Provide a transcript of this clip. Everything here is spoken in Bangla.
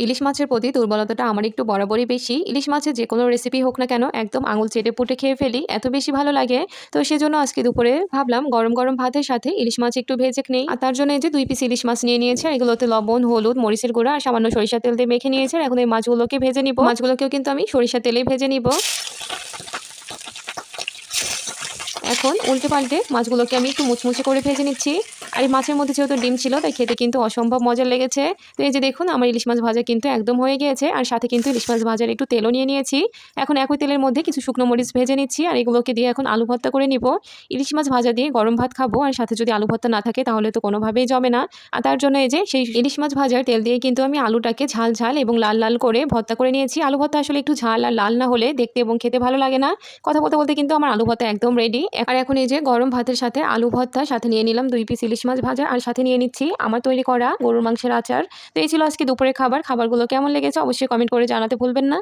ইলিশ মাছের প্রতি দুর্বলতাটা আমার একটু বরাবরই বেশি। ইলিশ মাছের যেকোনো রেসিপি হোক না কেন একদম আঙুল চেটে-পুটে খেয়ে ফেলি। এত বেশি ভালো লাগে। তো সেজন্য আজকে দুপুরে ভাবলাম গরম, গরম ভাতের সাথে ইলিশ মাছ একটু ভেজে নেই। আর তার জন্য এই যে ২ পিস ইলিশ মাছ নিয়ে নিয়েছি। আর এগুলোতে লবণ, হলুদ, মরিচের গুঁড়া আর সামান্য সরিষার তেল দিয়ে মেখে নিয়েছি। আর এখন এই মাছগুলোকে ভেজে নিব। মাছগুলোকেও কিন্তু আমি সরিষার তেলেই ভেজে নিব। এখন উল্টে পাল্টে মাছগুলোকে আমি একটু মুচমুচে করে ভেজে নিচ্ছি। আর এই মাছের মধ্যে যেহেতু ডিম ছিল তাই খেতে কিন্তু অসম্ভব মজার লেগেছে। তো এই যে দেখুন আমার ইলিশ মাছ ভাজা কিন্তু একদম হয়ে গিয়েছে। আর সাথে কিন্তু ইলিশ মাছ ভাজার একটু তেলও নিয়ে নিয়েছি। এখন একই তেলের মধ্যে কিছু শুকনো মরিচ ভেজে নিচ্ছি। আর এগুলোকে দিয়ে এখন আলু ভর্তা করে নিব। ইলিশ মাছ ভাজা দিয়ে গরম ভাত খাবো। আর সাথে যদি আলু ভর্তা না থাকে তাহলে তো কোনোভাবেই জমে না। আর তার জন্য এই যে সেই ইলিশ মাছ ভাজার তেল দিয়ে কিন্তু আমি আলুটাকে ঝাল ঝাল এবং লাল লাল করে ভর্তা করে নিয়েছি। আলু ভর্তা আসলে একটু ঝাল আর লাল না হলে দেখতে এবং খেতে ভালো লাগে না। কথা বলতে বলতে কিন্তু আমার আলু ভর্তা একদম রেডি। আর এখন এই যে গরম ভাতের সাথে আলু ভর্তা, সাথে নিয়ে নিলাম ২ পিস ইলিশ মাছ ভাজা আর সাথে নিয়ে নিচ্ছি আমার তৈরি করা গরুর মাংসের আচার। তো এই ছিল আজকে দুপুরের খাবার। খাবারগুলো কেমন লেগেছে অবশ্যই কমেন্ট করে জানাতে ভুলবেন না।